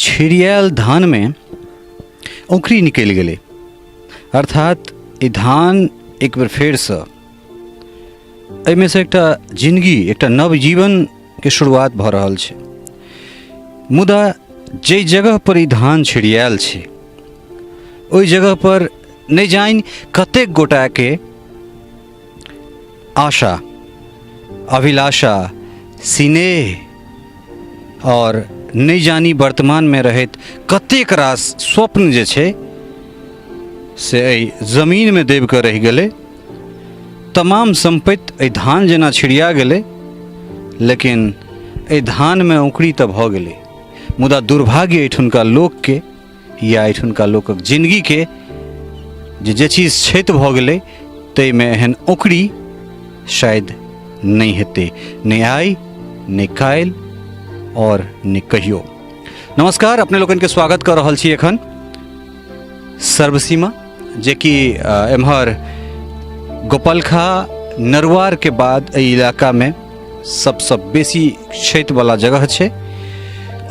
छिड़ियाल धान में औंकरी निकल गए, अर्थात ई धान एक बेर फेर से एहिमे से एकटा जिंदगी, एकटा नवजीवन के शुरुआत भ रहल छै। मुदा जे जगह पर ई धान छिड़ियाल छै ओहि जगह पर नहीं जानि कतेक गोटा के आशा, अभिलाषा, स्नेह और नहीं जानी वर्तमान में रहैत कतेक रास स्वप्न जे छै से एहि जमीन में देव के रहि गेलै। तमाम संपत्ति एहि धान जेना छिड़िया गेलै, लेकिन एहि धान में औंकड़ी तऽ भऽ गेलै। मुदा दुर्भाग्य एहिठुनका लोक के या एहिठुनका लोकक जिंदगी के जे चीज क्षति भऽ गेलै ताहिमे एहन औंकड़ी शायद नहीं हेतै, नहीं आई, नहीं काल्हि और नहीं कहियो। नमस्कार, अपने लोगन के स्वागत कर रहल छी एखन सर्वसीमा, जे कि एम्हर गोपालखा नरवार के बाद एहि इलाका में सबसे बेसी क्षति वाला जगह छै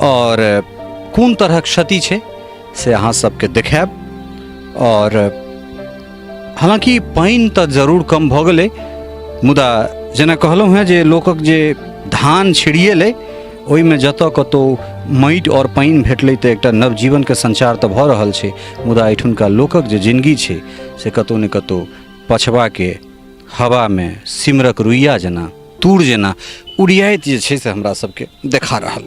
और कोन तरह क्षति छै से अहाँ सबके देखायब। और हालांकि पानि तऽ जरूर कम भऽ गेलै, मुदा जेना कहलहुँ हैं जे लोकक जे धान छिड़िएलै ओहिमे जतऽ कतहु माटि और पानि भेटलै तऽ एकटा नवजीवन के संचार तऽ भऽ रहल छै। मुदा एहिठुनका लोकक जे जिंदगी छै से कतहु ने कतहु पछबा के हवा में सिमरक रुइया जेना, तूर जेना उड़ियाइत जे छै से हमरा सबके देखा रहल।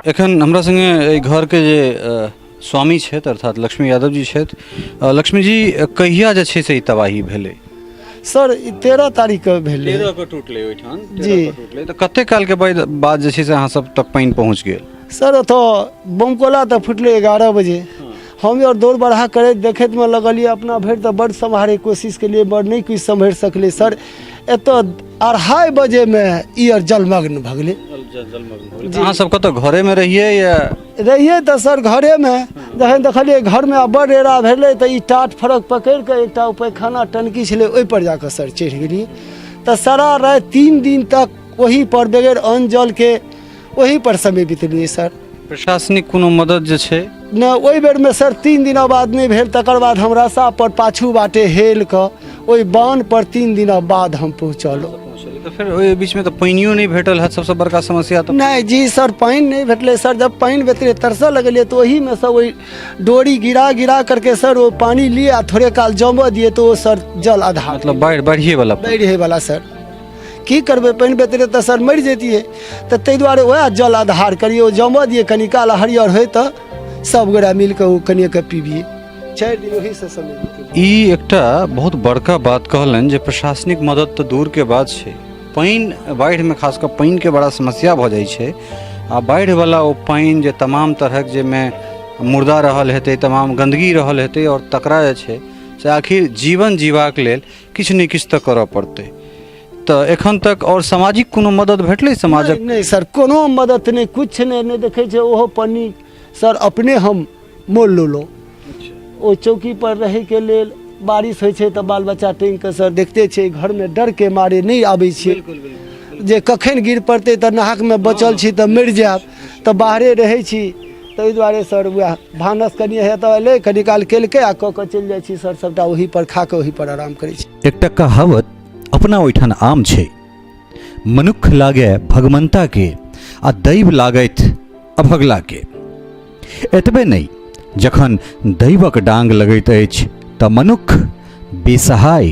एखन हमरा संगे घर के जे स्वामी छथि अर्थात लक्ष्मी यादव जी छथि। लक्ष्मी जी, कहिया जे छै से ई तबाही भेलै? सर 13 तारीख के भेलै। 13 के टूटलै ओइठाम, 13 के टूटलै तऽ कते काल के बाद जे छै से अहाँ सब तक पानि पहुँच गेल? सर ओतऽ बमकोला तऽ फुटलै 11 बजे। हम और दौड़ बढ़ा करैत देखैत में लगलिए, अपना भरि तऽ बड़ सम्हारे कोशिश के लिए, बड़ नहीं कुछ सम्हारि सकले। सर एतऽ 2:30 बजे में ई और जलमग्न भ गेलै। अहाँ सब कतऽ घरे में रहिए या रहिए? तऽ सर घरे में जखन देखलिए घर में बड़ रेरा भेलै तऽ ई टाट फरक पकड़ि के एकटा पैखाना टंकी छलै ओहि पर जाकर सर चढ़ि गेलिए। तऽ सारा राति 3 दिन तक वही पर बगैर अन्न जल के वही पर समय बितेलिए। सर प्रशासनिक कोनो मदद जे छै न ओहि बेर में सर 3 दिन बाद नहीं भेल। तकर बाद हम रास्ता पर पाछू बाटे हेल के ओहि बांध पर 3 दिन बाद हम पहुँचल। तो फिर ओहि बीच में तो पानियो नहीं भेटल है, सबसे बड़का समस्या तो नहीं जी सर, पानी नहीं भेटले। सर जब पानी भेटले तरसा लगलिए तो वही में सब वही डोरी गिरा करके सर वो पानी लिए थोड़े काल जमा दिए तो वो सर जल आधार, मतलब बढ़िए वाला सर की करबे, पानी बेतरे तो सर मर जेतिए। तो तै दुआरे वह जल आधार करिए, जमा दिए, कनी काल हरियर हो तो सब गोरा मिल के वो कनिए के पीबिए। 4 दिन वही से समय बीते। ई एकटा बहुत बड़का बात कहलन जे प्रशासनिक मदद तो दूर के बात छै, पानि बाढ़ि में खासकर पानि के बड़ा समस्या भऽ जाइ छै। आ बाढ़ि वाला ओ पानि जे तमाम तरहक जे में मुर्दा रहल हेतै, तमाम गंदगी रहल हेतै और तकरा जे छै से आखिर जीवन जीवाक लेल किछु ने किछु तऽ करऽ पड़तै। तऽ एखन तक और सामाजिक कोनो मदद भेटलै समाजक? नहीं सर, कोनो मदद नहीं, कुछ नहीं देखे छै। ओहो पन्नी सर अपने हम मोल लो ओ चौकी पर रहे के लेल। बारिश होइ छै तऽ बाल बच्चा टाँग के सर देखते छै घर में डर के मारे नहीं आबै छै जे कखन गिर पड़तै तऽ नाहक में बचल छी तऽ मरि जायब, तऽ बाहरे रहै छी। ताहि दुआरे सर वह भानस कनिए हेतऽ एलै, कनी काल केलकै आ कऽ कऽ चलि जाइ छी सर, सबटा वही पर खा के वही पर आराम करै छी। एकटा कहावत अपना ओहिठान आम छै, मनुख लागे भगवंता के आ दैव लागैत अभगला के। एतबे नहीं, जखन दैवक डांग लगैत अछि तऽ मनुख बेसहाय,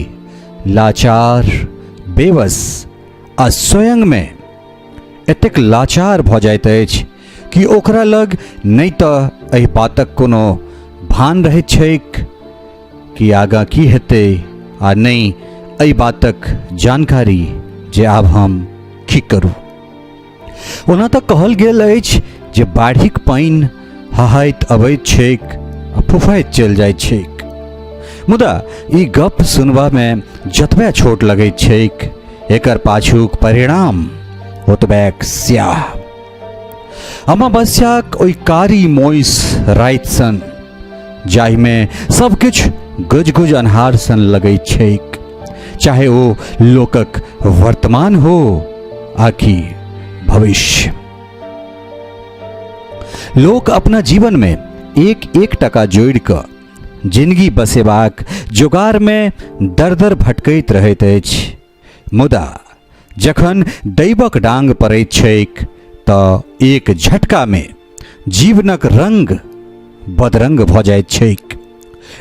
लाचार, बेबस आ स्वयं में एतेक लाचार भऽ जाइत अछि कि ओकरा लग नहीं तऽ एहि बातक कोनो भान रहैत छैक कि आगाँ की हेतै, आ नहीं एहि बातक जानकारी जे आब हम की करू। ओना तऽ कहल गेल अछि जे बाढ़िक पानि हहाइत अबैत छैक आ फुफाइत चलि जाइत छैक, मुदा ई गप सुनबा में जतबे छोट लगैत छैक एकर पाछूक परिणाम ओतबैक स्याह। अमावस्याक ओइ कारी मोइस राति सन जाहिमे सब किछु गुज अन्हार सन लगैत छैक, चाहे ओ लोकक वर्तमान हो आकि भविष्य। लोक अपना जीवन में एक टका जोड़ि कऽ जिंदगी बसेबाक जोगार में दर दर भटकैत रहैत अछि, मुदा जखन दैवक डांग पड़ैत छैक तऽ एक झटका में जीवनक रंग बदरंग भऽ जाइत छैक।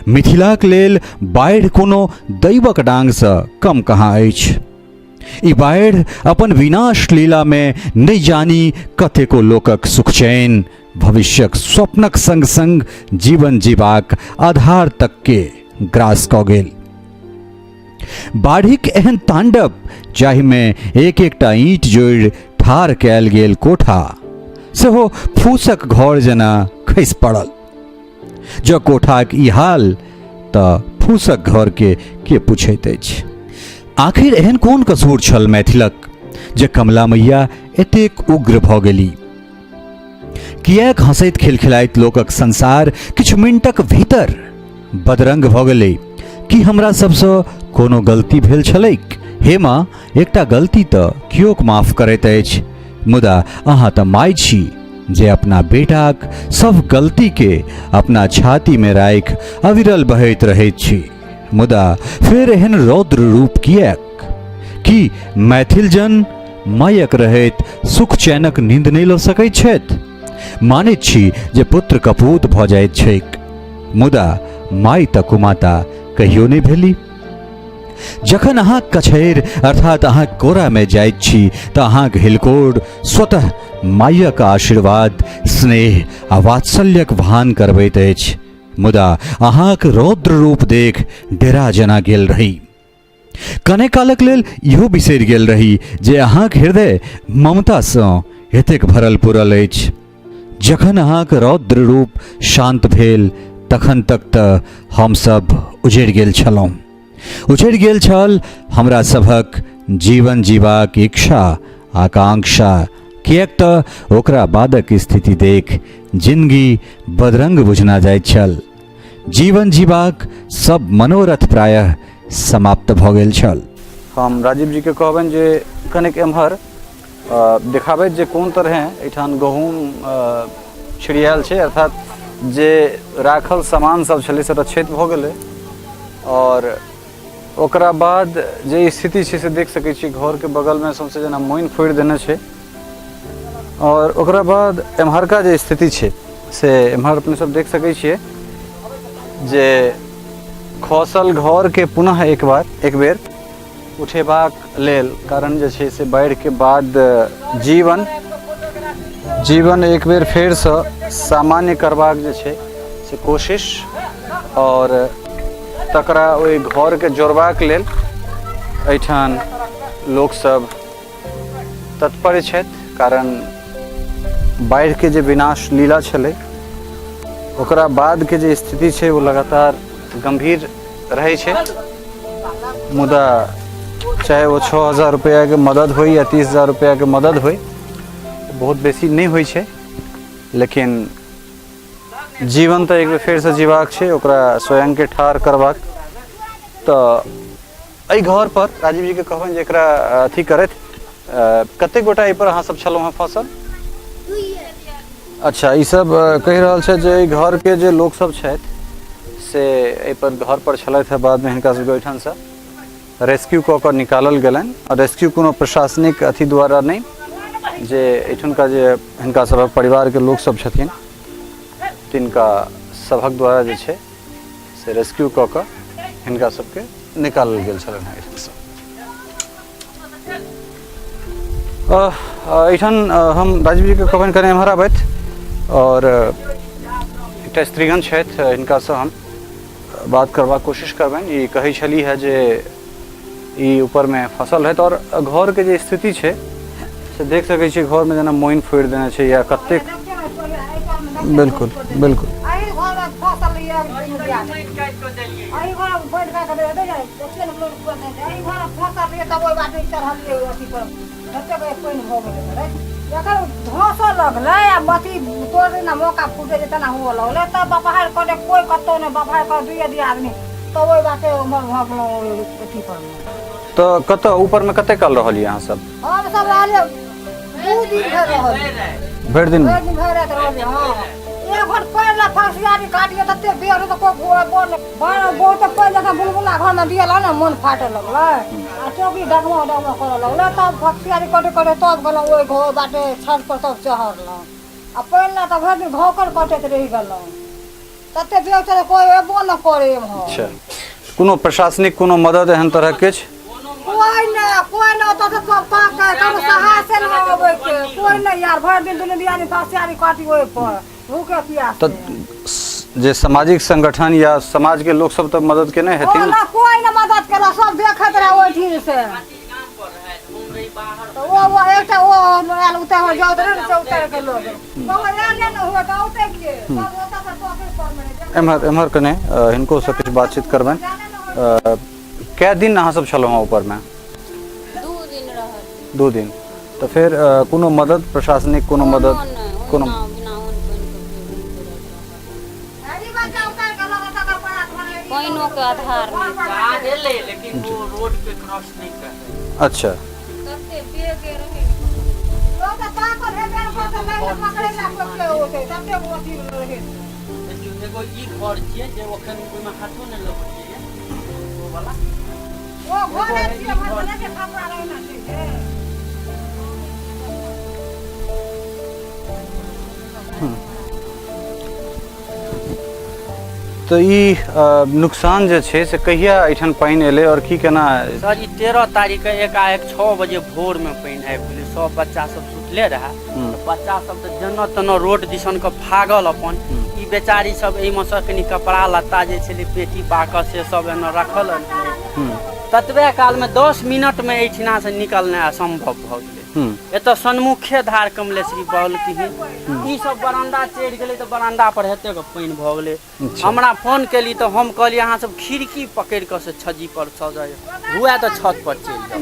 मिथिलाक लेल बाढ़ि कोनो दैवक डांगसँ कम कहाँ अछि। ई बाढ़ि अपन विनाश लीला में नहि जानी कतेको लोकक सुख चैन भविष्यक स्वप्नक संग संग जीवन जीबाक आधार तक के ग्रास कऽ गेल। बाढ़िक एहन तांडव जाहिमे एक एकटा ईंट जोड़ि ठाढ़ कयल गेल कोठा सेहो फूसक घर जेना खसि पड़ल। जँ कोठाक ई हाल तऽ फूसक घर के पूछैत अछि। आखिर एहन कोन कसूर छल मैथिलक जे कमला मैया एतेक उग्र भऽ गेली? किएक हंसैत खिलखिलाइत लोकक संसार किछु मिनटक भीतर बदरंग भऽ गेलै? कि हमरा सबसँ कोनो गलती भेल छलैक? हे माँ, एकटा गलती तऽ कियोक माफ करैत अछि, मुदा अहाँ तऽ माय छी जे अपना बेटाक सब गलती के अपना छाती में राखि अविरल बहैत रहैत छी। मुदा फेर एहन रौद्र रूप किएक? कि मैथिल जन मायक रहैत सुख चैनक नींद नहि लऽ सकैत छथि? मानैत छी जे पुत्र कपूत भऽ जाइत छैक, मुदा माय तऽ कुमाता कहियो नहि भेली। जखन अहाँ कछैर अर्थात अहाँ कोरा में जाइत छी तऽ अहाँक हिलकोर स्वतः मायक आशीर्वाद स्नेह आ वात्सल्यक भान करबैत अछि, मुदा अहाँक रौद्र रूप देख डेरा जेना गेल रही। कने कालक लेल इहो बिसरि गेल रही जे अहाँक हृदय ममतासँ एतेक भरल पुरल अछि। जखन अहाँक रौद्र रूप शांत भेल तखन तक तऽ हमसभ उजड़ि गेल छलहुँ। उजड़ि गेल छल हमरा सभक जीवन जीबाक इच्छा आकांक्षा, किएक तऽ ओकरा बादक स्थिति देख जिंदगी बदरंग बुझना जाइत छल। जीवन जीबाक सब मनोरथ प्रायः समाप्त भऽ गेल छल। हम राजीव जी के कहबनि जे कनिक एम्हर देखाबैत जे कोन तरहे एहिठाम गहूँम छिड़ियाल छै, अर्थात जे राखल सामान सब छलै से क्षति भऽ गेलै। और ओकरा बाद जे स्थिति छै से देख सकै छी, घर के बगल में सौंसे जेना मोइन फोड़ि देने छै। और ओकरा बाद एम्हरका जे स्थिति छै से एम्हर अपने सब देख सकै छियै जे खसल घर के पुनः एक बेर उठेबाक लेल, कारण जे छै से बाढ़ि के बाद जीवन एक बेर फेरसँ सामान्य करबाक जे छै से कोशिश, और तकरा ओहि घर के जोड़बाक लेल एहिठाम लोक सब तत्पर छथि। कारण बाढ़ि के जे विनाश लीला छलै ओकरा बाद के जे स्थिति छै वो लगातार गंभीर रहै छै। मुदा चाहे वो 6,000 रुपया के मदद हो या 30,000 रुपया के मदद हो, बहुत बेसी नहीं होइ छै, लेकिन जीवन तो एक बेर फेर से जीवाक छै, ओकरा स्वयं के ठाढ़ करबाक। तो एहि घर पर राजीव जी के कहबनि जे एकरा अथी करैत कते गोटा एहि पर अहाँ सब छलहुँ हँ फंसल? अच्छा, ई सब कहि रहल छै जे घर के जे लोक सब छथि से एहि पर घर पर छलथि, बाद में हिनका सबके ओहिठाम से रेस्क्यू कऽ कऽ निकालल गेलनि। और रेस्क्यू कोनो प्रशासनिक अथी द्वारा नहीं, जे एहिठुनका जे हिनका सभक परिवार के लोक सब छथिन तिनका सभक द्वारा जे छै से रेस्क्यू कऽ कऽ हिनका सबके निकालल गेल छलनि हँ एहिठाम से। एहिठाम हम राजीव जी के कहबनि कने एम्हर आबथि, और एकटा स्त्रीगण छथि हिनकासँ हम बात करबाक कोशिश करबनि। ई कहै छली है जे ई ऊपर में फसल है, और घर के जे स्थिति छै से देख सकै छी, घर में जेना मोइन फोड़ि देने छै या कतेक। बिल्कुल बिल्कुल दिन दिया आई घर बैठ का दे दे देखिए ना लोग को दे आई घर फसा दे तब ओइ बात चढ़ल ले अथी पर कते के कोइन हो गेले रे एकर धोस लगले आ मती तोड़ ना मौका फूटे जे तना हो लगले त बाहर करे कोई कतो ने बाहर कर दुइए दी आदमी तो ओइ बाते उमर भगलो अथी पर तो कत ऊपर में कते कल रहल यहाँ सब हम सब रहले 2 दिन रहल भरि दिन भर रात रहले हां एक घर पहला फसियारी काटिए तते बेर त को बोन बहुत पहले का बुलबुला घर में दियल ना मन फाटे लगले आ चौकी डगमा करे लगले तब फसियारी कटे तब गलो ओइ घर बाटे छत पर तब चहरल आ पहला त भर दिन घोकर कटत रहि गलो तते बेर त कोई एबो न करे हम अच्छा कोनो प्रशासनिक कोनो मदद एहन तरह के छै कोई ना तो सब पाक है कम सहाय से न होवे के कोई ना यार भर दिन दुनिया दियानी फसियारी काटी ओइ पर भूखे प्यास तो जे सामाजिक संगठन या समाज के लोग सब तो मदद के नहीं हेथिन ना कोई ना मदद केला सब देखत रहे ओइ ठीक से तो वो एकटा वो आल उतार जाओ रे से उतार के लोग वो ले न हुआ तो उते के सब होता पर पॉकेट पर में एमहर कने हिनको से कुछ बातचीत करबन कै दिन अहाँ सब छलहुँ ऊपर में 2 दिन रहल 2 दिन तो फिर कोनो मदद प्रशासनिक कोनो मदद कोनो पाइनों के आधार लेकिन वो रोड पे क्रॉस नहीं कर अच्छा तते बेगे रहे लोग का पर है बेर पर से नहीं पकड़े ला पकड़े होते तते वो अथी रहे एगो ई घर छिए जे ओखन कोई में हाथो न लगै वो वाला वो घर छिए भर के खपरा रहना चाहिए तो ई नुकसान जे छै से कहिया एठन पानि एलै और की केना सर ई 13 तारीख के एकाएक 6 बजे भोर में पानि आबि गेलै सब बच्चा सब सुतले रहे बच्चा सब त जन्नत तना रोड दिसन के भागल अपन ई बेचारी सब एहि में से कनी कपड़ा लत्ता जे छलै पेटी बाकस से सब एना रखल ततबे काल में 10 मिनट में एठिना से निकलना असंभव भ गेलै एतऽ सन्मुखे धार कमलेश्वरी बहल की ई सब बरामदा चढ़ि गेलै तऽ बरामदा पर हेते के पानि भ गेलै हमरा फोन केली तऽ हम कहली अहाँ सब खिड़की पकड़ि कऽ से छज्जी पर सजाय हुआ तऽ छत पर चलि जाउ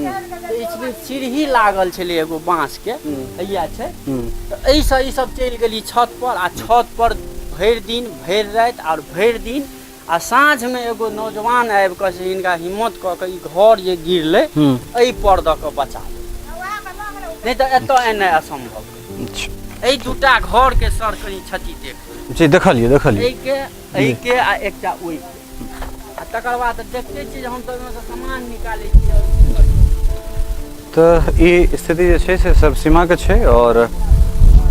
इसमें सीढ़ी लागल छलै एगो बाँस के हैया छै तऽ एहिसँ ई सब चलि गेली छत पर आ छत पर भरि दिन भरि राति और भरि दिन आ साँझ में एगो नौजवान आबि कऽ से हिनका हिम्मत कऽ के ई घर जे गिरलै एहि पर दऽ कऽ बचा नहीं तो एतो एने असंभव एई दूटा घर के सर कनी क्षति देख जी देखलिए एई के आ एकटा ओई आ तकर बाद देखते छी हम तो ओइमे से सामान निकालै छी तो ई स्थिति जे छै से सब सीमा के छै और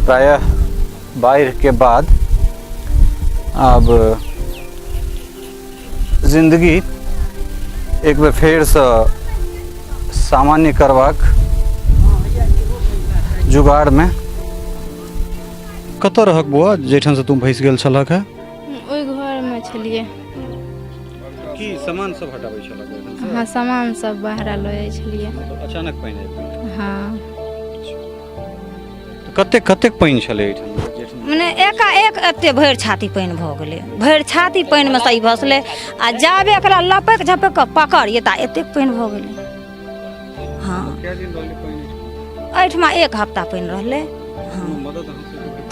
प्रायः बाढ़ि के बाद अब जिंदगी एक बेर फेर से सामान्य करबाक जुगाड़ में कतऽ रहक बुआ जेठन से तुम फंसि गेल छलक है ओइ घर में छलिए की सामान सब हटाबै छलक हाँ सामान सब बाहर लऽ जाइ छलिए अचानक पानि आबि गेल हाँ कतेक कतेक पानि छलै एहिठाम मने एकाएक एते भरि छाती पानि भऽ गेलै भरि छाती पानि में सही भसलै आ जाबे एकरा लपक झपक कऽ पकड़िए ता एतेक पानि भऽ गेलै हाँ एहिठमा 1 हफ्ता पानि रहलै हाँ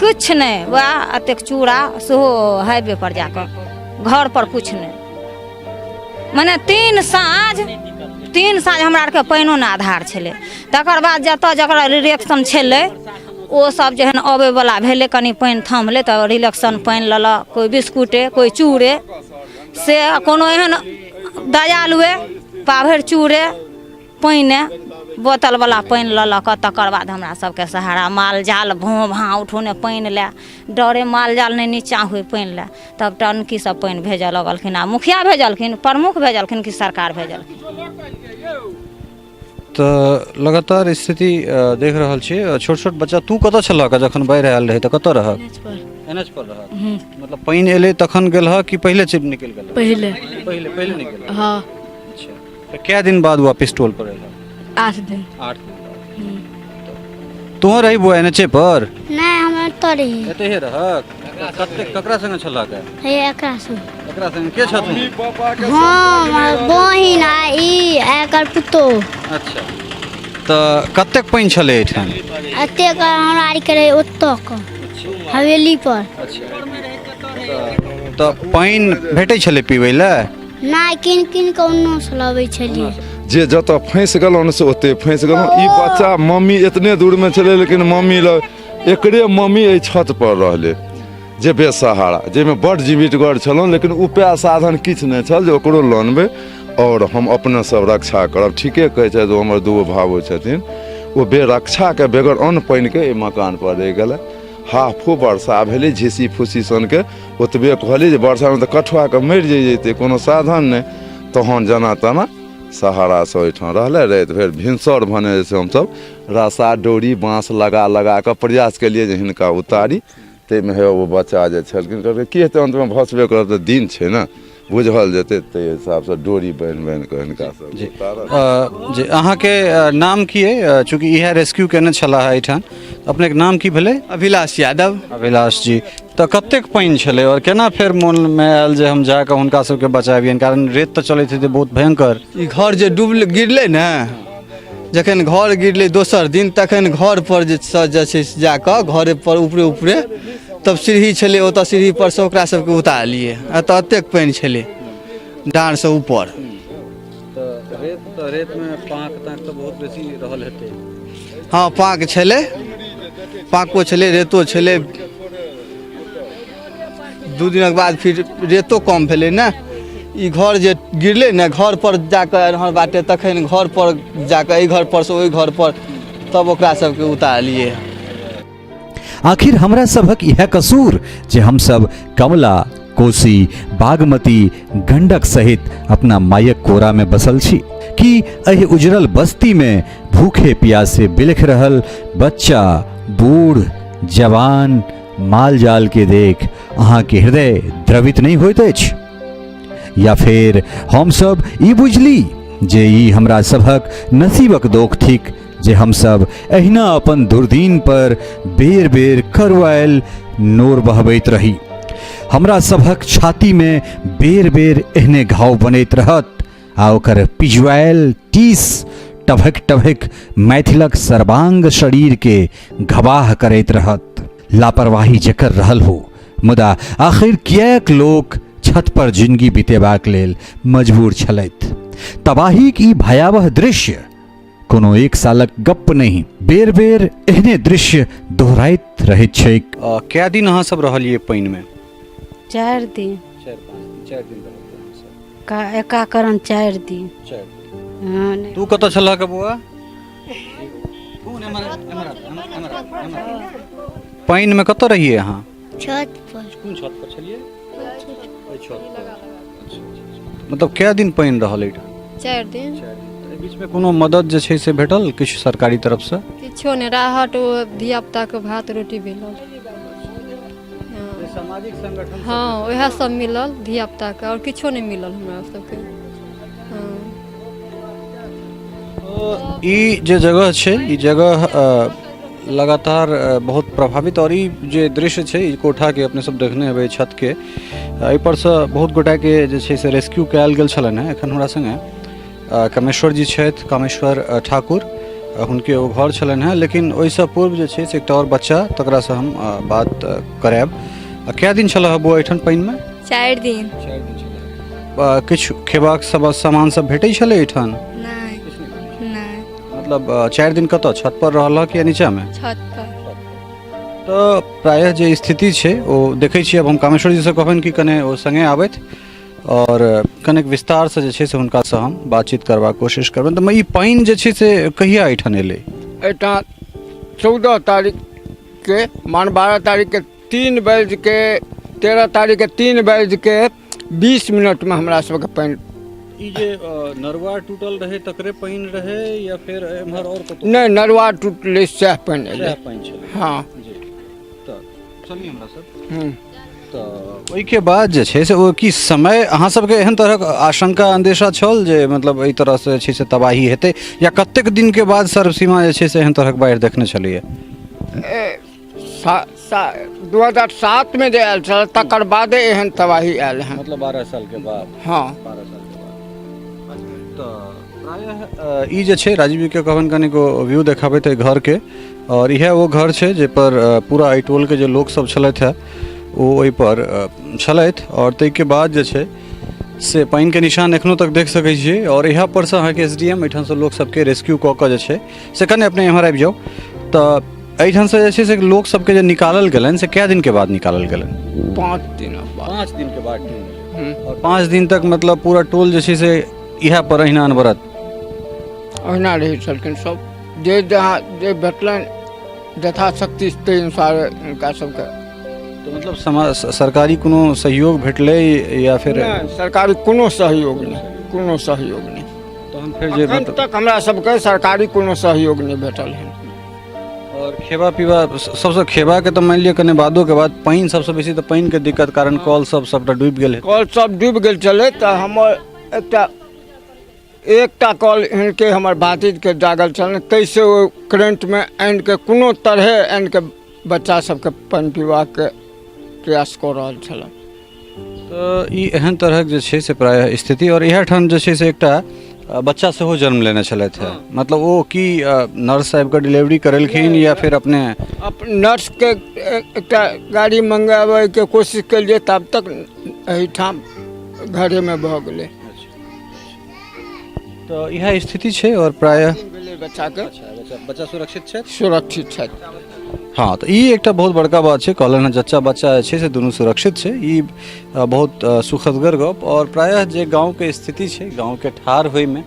किछु नहि वएह एतेक चूड़ा सेहो हाईवे पर जाकऽ घर पर किछु नहि मने 3 साँझ हमरा आरके पानिओ नहि आधार छलै तकर बाद जतऽ जकरा रिएक्शन छलै ओ सब जहन अबै वाला भेलै कनी पानि थमलै तऽ रिलेक्शन पानि लेलक कोई बिस्कुटे कोई चूड़े से कोनो एहन दयालुए पाभरि चूड़े पानि बोतल वाला पानि लेलक तकर बाद हमरा सबके सहारा माल जाल भों भाँ उठौने पानि लए डरे माल जाल नहि नीचाँ हुए पानि लए तब टंकी सब पानि भेजऽ लगलखिन आ मुखिया भेजलखिन प्रमुख भेजलखिन कि सरकार भेजलखिन तो लगातार स्थिति देख रहल छी छोट छोट बच्चा तू कतऽ छलक जखन बाढ़ि आयल रहै तऽ कतऽ रहक एनएच पर रहक मतलब पानि एलै तखन गेल ह कि पहिले से निकलि गेल पहिले निकलि हाँ अच्छा तो कै दिन बाद वापस टोल पर एल 8 दिन 8 दिन तू रही बुआ एनएच पर नहीं हम तो रही एते रहक कते ककरा संगे छला के हे एकरा से एकरा संगे के छथुन हम बहिन आ ई एकर पुतो अच्छा तो कतेक पानि छलै एहिठाम एतेक हमरा आर के रहे ओतऽ के हवेली पर तो पानि भेटै छलै पीबै लए नहि किन किन के ओन्नो से लबै छलिए जे जतऽ फँसि गेलहुँ ने से ओते फँसि गेलहुँ ई बच्चा मम्मी एतने दूरमे छलै लेकिन मम्मी लग एकरे मम्मी एहि छत पर रहलै जे बेसहारा जाहिमे बड्ड जीवितगर छलहुँ लेकिन उपाय साधन किछु नहि छल जे ओकरो लानबै और हम अपने सब रक्षा करब ठीके कहै छै जो हमर दूगो भावो छथिन ओ बेरक्षाके बेगर अन्न पानिके एहि मकान पर रहि गेलै हाफो वर्षा भेलै झीसी फूसी सनके ओतबे कहली जे वर्षामे तऽ कठुआके मरि जैतै कोनो साधन नहि तहन जेना तेना सहारा से ओहिठाम रहलै राति भरि भिनसर भने जे छै हमसब रस्सा डोरी बाँस लगा लगा कऽ प्रयास केलिए जे हिनका उतारी ताहिमे हे ओ बच्चा जे छलखिन कहलकै की हेतै अन्तमे भसबे करब तऽ दिन छै ने बुझल जेतै ताहि हिसाबसँ डोरी बान्हि बान्हि कऽ हिनका सब जी अहाँके नाम की है चूँकि इएह रेस्क्यू केने छलाह एहिठाम अपनेके नाम की भेलै अभिलाष यादव अभिलाष जी तो कतेक पानि छलै और केना फेर मोनमे आयल जे हम जाकऽ हुनका सबके बचाबियनि कारण रेत तऽ चलैत हेतै बहुत भयंकर ई घर जे गिरलै ने जखन घर गिरलै दोसर दिन तखन घर पर जे छै जाकऽ घरे पर ऊपरे ऊपरे तब सीढ़ी छलै ओतऽ सीढ़ी पर से ओकरा सबके उतारलिए एतऽ एतेक पानि छलै डाँड़ से ऊपर रेतमे पाँक ताँक तऽ बहुत बेसी रहल हेतै हाँ पाँक छलै पाँको छलै रेतो छलै दू दिनक बाद फिर रेतो कम भेलै ने ई घर जे गिरलै ने घर पर जाकऽ एहन बाटे तखन घर पर जाकऽ एहि घर पर से ओहि घर पर तब ओकरा सबके उतारलिए आखिर हमरा सबक यह कसूर जे हम सब कमला कोसी बागमती गंडक सहित अपना मायक कोरा में बसल छी कि एहि उजरल बस्ती में भूखे प्यासे बिलख रहल बच्चा बूढ़ जवान माल जाल के देख अहाँ के हृदय द्रवित नहीं होइत अछि या फिर हम सब ई बुझली जे ई हमरा सबक नसीबक दोख थिक जे हम सब एहिना अपन दुर्दीन पर बेर बेर करवायल नोर बहबैत रही हमरा सबक छाती में बेर बेर एहने घाव बनैत रहत आ ओकर पिजवायल टीस टभक टभक मैथिलक सर्वांग शरीर के घबाह करैत रहत लापरवाही जकर रहल हो मुदा आखिर किएक लोक छत पर जिंदगी बितेबाक लेल मजबूर छलथि तबाहीक ई भयावह दृश्य कोनो एक सालक गप नहीं बेर बेर एहने दृश्य दोहराइत रहैत छैक कए दिन अहाँ सब रहलिए पानि में 4 दिन 4 दिन का एकाकरण 4 दिन हाँ नहीं तू कतऽ छलह के बौआ पानि में कतऽ रहिए अहाँ छत पर कोन छत पर छलिए ओइ छत पर मतलब कए दिन पानि रहल एहिठाम 4 दिन एहि बीच में कोनो मदद जे छै से भेटल किछु सरकारी तरफ से किछो नहीं राहत ओ धिया पुता के भात रोटी मिलल सामाजिक संगठन हाँ वएह सब मिलल धिया पुता के और किछो नहीं मिलल हमरा सबके ई जे जगह छै ई जगह लगातार बहुत प्रभावित और ई जे दृश्य छै ई कोठा के अपने सब देखने हेबै छत के एहि पर से बहुत गोटा के जे छै से रेस्क्यू कयल गेल छलनि हैं एखन हमरा संगे कामेश्वर जी छथि कामेश्वर ठाकुर हुनके ओ घर छलनि हैं लेकिन ओहिसँ पूर्व जे छै से एकटा और बच्चा तकरा से हम बात करायब कए दिन छलह बौआ एहिठाम पानि में 4 दिन किछु खेबाक सब सामान सब भेटै छलै एहिठाम नहीं मतलब 4 दिन कतऽ छत पर रहल कि नीचा में छत पर तो प्रायः जे स्थिति छै ओ देखै छियै अब हम कामेश्वर जी से कहबनि कि कने ओ संगे आबैत और कनेक विस्तार से जे छै से हुनका से हम बातचीत करबाक कोशिश करबनि तऽ ई पानि जे छै से कहिया एहिठाम एलै एहिठाम 14 तारीख के मान 12 तारीख के 13 तारीख के 3:20 में हमरा सबके पानि ई जे नरवा टूटल रहे तकरे पानि रहे या फिर एम्हर और कतौ नहीं नरवा टूटले सह पानि एलै पानि छलै हाँ तऽ चलिए हमरा सब तऽ ओहिके बाद जे छै से ओ की समय अहाँ सबके एहन तरहक आशंका अंदेशा छल जे मतलब एहि तरह से छै से तबाही हेतै या कतेक दिन के बाद सर्वसीमा जे छै से एहन तरहक बाढ़ि देखने छलिए 2007 में जे आयल छल तकर बादे एहन तबाही आयल है। मतलब 12 साल के बाद। हाँ 12 साल के बाद। तो प्रायः ई जे छै राजीव जी के कहन कनी को व्यू देखाबे थे घर के, और यह वो घर छै जे पर पूरा एहि टोल के जे लोग सब छलथि है वो ओहि पर छलथि, और ताहि के बाद जे छै से पानि के निशान एखनो तक देख सकै छियै। और यहाँ पर से अहाँके SDM एहिठाम से लोग सबके रेस्क्यू कऽ कऽ जे छै से कने अपने एम्हर आबि जाउ। तऽ एहिठाम से जे छै से लोग सबके जे निकालल गेलनि से कए दिन के बाद निकालल गेलनि? 5 दिन बाद। 5 दिन के बाद। और 5 दिन तक मतलब पूरा टोल जे छै से इएह पर अहिना अनवरत ओहिना रहै छलखिन सब, जे जहाँ जे भेटलनि यथाशक्ति ताहि अनुसार हुनका सबके। तो मतलब सरकारी कोनो सहयोग भेटलै या फिर? नहीं, सरकारी कोनो सहयोग नहीं, कोनो सहयोग नहीं। तो हम फिर जे अखन तक हमरा सबके सरकारी कोनो सहयोग नहीं भेटल है। और खेबा पीबा सबसे खेबा के तो मान लिअ कने बादो के बाद पानि सबसे बेसी तो पानि के दिक्कत कारण कल सबटा डूबि गेल है। कल सब डूबि गेल छलै तऽ हमर एकटा कल इनके हमर भातिज के जागल छल, ताहिसँ ओ करेंट में आनि के कोनो तरहे आनि के बच्चा सबके पानि पीबाक प्रयास कऽ रहल छल। तो ई एहन तरहक जे छै से प्रायः स्थिति। और इएह ठाम जे छै से एकटा बच्चा सेहो जन्म लेने छलथि है। मतलब वो की नर्स आबि कऽ डिलीवरी करेलखिन या फिर अपने नर्स के एकटा गाड़ी मंगाबै के कोशिश केलिए, तब तक एहिठाम घरे में भऽ गेलै। तो यह स्थिति छै। और प्रायः बच्चा के बच्चा सुरक्षित छै? सुरक्षित छै। हाँ, तो ई एकटा बहुत बड़का बात छै। कहलन है जच्चा बच्चा जे छै से दुनू सुरक्षित छै, ई बहुत सुखदगर गप। और प्रायः जे गाँव के स्थिति छै, गाँव के ठार होय में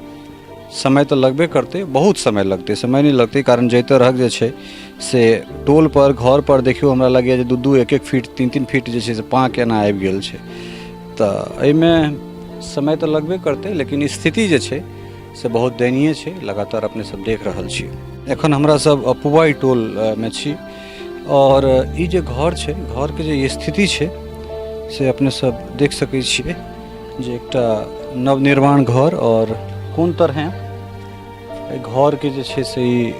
समय तो लगबे करते, बहुत समय लगते, समय नहीं लगते। कारण जैते रहक जे छै से टोल पर घर पर देखियो हमरा लगैए जे 2-2 1-1 फीट 3-3 फीट जे छै से पाँक एना आबि गेल छै। तऽ एहिमे समय तो लगबे करते, लेकिन स्थिति जे छै से बहुत दयनीय छै, लगातार अपने सब देख रहल छियै। एखन हमरा सब पुवाई टोल में छी, और ई जे घर छै, घर के जे स्थिति छै से अपने सब देख सकै छियै जे एकटा नवनिर्माण घर। और कोन तरह घर के जे छै से ई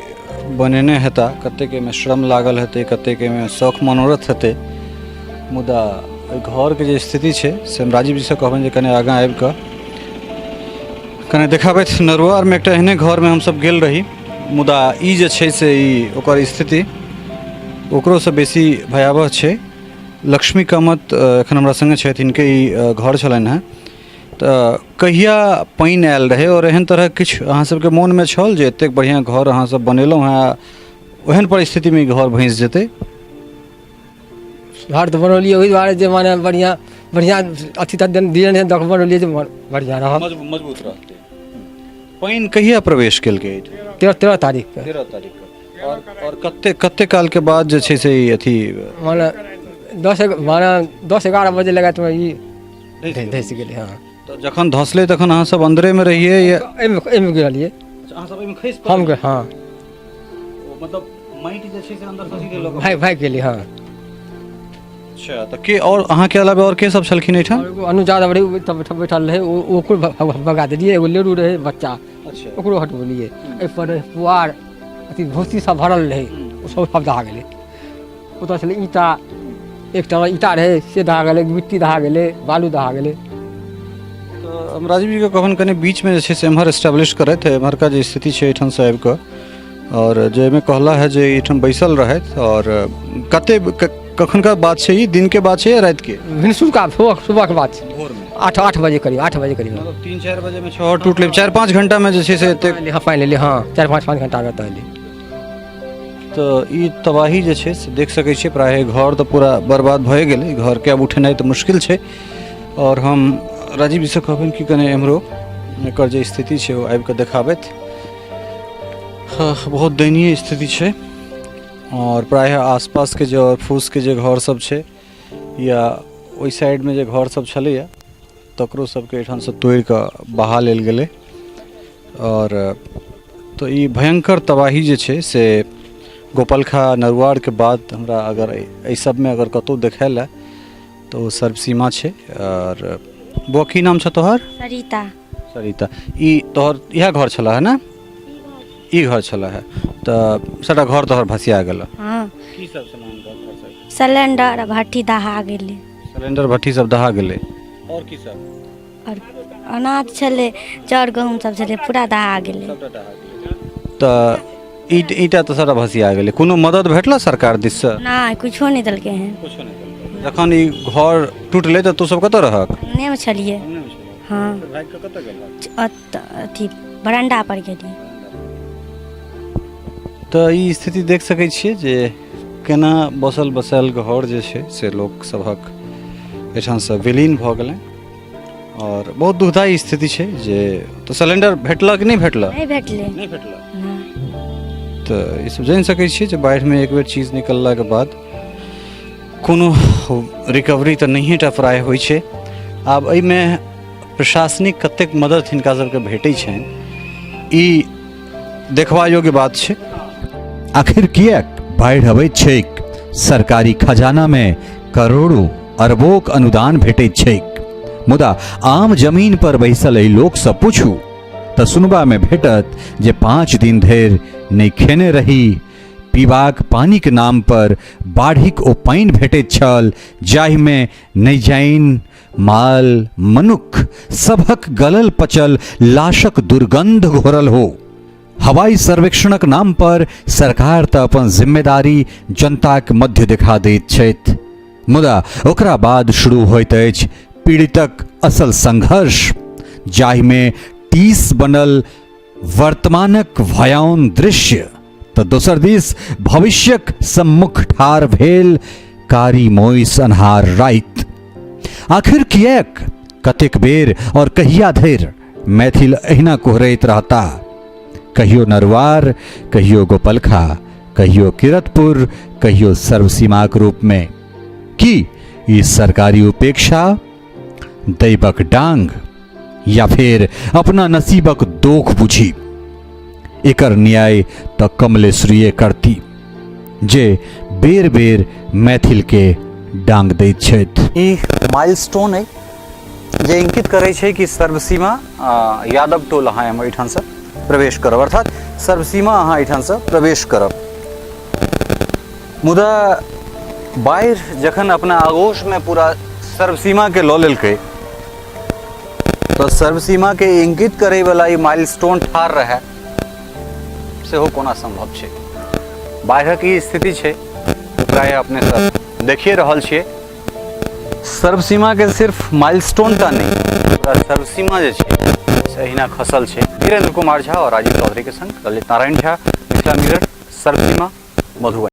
बनेने हेता, कतेक में श्रम लागल हेतै, कतेक में शौक मनोरथ हेतै। मुदा घर के जे स्थिति छै से हम राजीव जी से कहबनि जे कने आगाँ आबि कऽ कने देखाबैत। नरुआर में एकटा एहने घर में हम सब गेल रही, मुदा ई जे छै से ई ओकर स्थिति ओकरो से बेसी भयावह छै। लक्ष्मी कामत एखन हमरा संगे छथि, हिनके ई घर छलनि हैं। तऽ कहिया पानि आयल रहे और एहन तरह किछु अहाँ सबके मोन में छल जे एतेक बढ़िया घर अहाँ सब बनेलहुँ हैं, ओहन परिस्थिति में घर भैंस जेतै? घर तो बनौलिए ओहि दुआरे जे माने बढ़िया बढ़िया अथी तक दिए ने देख बनौलिए जे बढ़िया रह मजबूत रहते। पानि कहिया प्रवेश केलकै? 13 तारीख के। 13 तारीख के। और कते काल के बाद जे छै से ई अथी माने 10-11 बजे लगा तो ई धसि गेलै। हाँ, तो जखन धसलै तखन अहाँ सब अंदरे में रहिए या एहिमे गेलिए? अहाँ सब एहिमे खसि हम के। हाँ, मतलब माटि जे छै से अंदर खसि गेल? भागि गेली। हाँ। अच्छा, तो के और अहाँ के अलावा और के सब छलखिन एहिठाम? एगो अनुजा रहे तब बैठल रहे, ओकरो भगा देलिए। एगो लेरू रहे बच्चा, अच्छा, ओकरो हटबलिए। एहि पर पुआर अथी भूसी सब भरल रहे, ओ सब दहा गेलै। ओतऽ छलै ईंटा, एकटा ईंटा रहे से दहा गेलै, मिट्टी दहा गेलै, बालू दहा गेलै। तो हम राजीव जी के कहन कने बीच में जे छै से एम्हर एस्टेब्लिश करैत है, एम्हर का जे स्थिति छै एहिठाम से आबि कऽ, और जाहिमे कहला है जे एहिठाम बैसल रहैत। और कखन का बात छै, ई दिन के बात छै या रात के? सुबह के बात छै, भोर में 8 बजे करीब। 8 बजे करीब, मतलब 3-4 बजे में छहर टूट ले। 4-5 घंटा में जे छै से एतेक पानि लेलिए। हाँ, 4-5 घंटा में तहली। तो ई तबाही जे छै से देख सकै छियै। प्राय घर तो पूरा बर्बाद भए गेलै, घर के अब उठेनाइ तो मुश्किल छै। और हम राजीव जी से कहबनि कि कने एम्हरो एकर जे स्थिति छै वो आबि कऽ देखाबैत। हाँ, बहुत दयनीय स्थिति छै। और प्राय आसपास के जो फूस के जे घर सब छै या ओहि साइड में जे घर सब छलैया तकरो सबके एहिठाम से तोड़ि कऽ बहा लेल गेलै। और तो ई भयंकर तबाही जे छै से गोपालखा नरुआर के बाद हमरा अगर एहि सब में अगर कतौ देखायल तो सर्वसीमा छै। और वो की नाम छ तोहर? सरिता। सरिता, ई तोहर इएह घर छला है ना? ई घर छला है तो सबटा घर तोहर भसिया गेल हाँ की सब सामान घर से सिलेंडर भट्ठी दहा गेलै सिलेंडर भट्ठी सब दहा गेलै और की सब और अनाज छलै चाउर गहूँम सब छलै पूरा दहा गेलै तो ईटा तो सबटा भसिया गेलै कोनो मदद भेटल सरकार दिस से नहि कुछो नहि देलकै हँ जखन ई घर टूटलै तऽ तू सब कतऽ रहक नेमे छलियै हाँ अथी बरंडा पर गेलियै तऽ ई स्थिति देख सकै छियै जे केना बसल बसायल घर जे छै से लोक सभक एहिठामसँ विलीन भऽ गेलै और बहुत दुखदायी स्थिति छै जे तऽ सिलेंडर भेटल कि नहि भेटल नहि भेटलै नहीं भेटल तऽ ई सब जानि सकै छियै जे बाढ़िमे एक बेर चीज निकललाके बाद कोनो रिकवरी तऽ नहिए टा प्राय होइ छै आब एहिमे प्रशासनिक कतेक मदद हिनका सबके भेटै छनि ई देखबा योग्य बात छै आखिर किएक बाढ़ि अबैत छैक सरकारी खजाना में करोड़ों अरबोक अनुदान भेटैत छैक मुदा आम जमीन पर बैसल एहि लोक सँ पूछू तऽ सुनबा में भेटत जे 5 दिन धरि नहि खेने रही पीबाक पानिक नाम पर बाढ़िक ओ पानि भेटैत छल जाहिमे नहि जाइन माल मनुख सभक गलल पचल लाशक दुर्गंध घोरल हो हवाई सर्वेक्षणक नाम पर सरकार तऽ अपन जिम्मेदारी जनताक मध्य देखा दैत छथि मुदा ओकरा बाद शुरू होइत अछि पीड़ितक असल संघर्ष जाहिमे टीस बनल वर्तमानक भयावन दृश्य तऽ दोसर दिस भविष्यक सम्मुख ठाढ़ भेल कारी मोइस अन्हार राति आखिर किएक कतेक बेर और कहिया धरि मैथिल एहिना कोहरैत रहता कहियो नरवार कहियो गोपलखा कहियो किरतपुर कहियो सर्वसीमाक रूप में की ई सरकारी उपेक्षा दैवक डांग या फिर अपना नसीबक दोख बुझी एकर न्याय तऽ कमलेश्वरीये करती जे बेर बेर मैथिल के डांग दैत छथि ई माइलस्टोन है जे इंकित करे छै कि सर्वसीमा यादव टोल अहाँ हम एहिठाम से प्रवेश करब अर्थात सर्वसीमा अहाँ एहिठाम से प्रवेश करब मुदा बाढ़ि जखन अपना आगोश में पूरा सर्वसीमा के लऽ लेलकै तो सर्वसीमा के इंकित करे वाला ई माइलस्टोन ठाढ़ रहे सेहो कोना संभव छै बाढ़िक ई स्थिति छै प्राय अपने सब देखिए रहल छियै सर्वसीमा के सिर्फ माइलस्टोन टा नहीं पूरा सर्वसीमा जे छै से अहिना खसल छै वीरेंद्र कुमार झा और राजीव चौधरी के संग ललित नारायण झा मिथिला मिरर सर्वसीमा मधुबनी।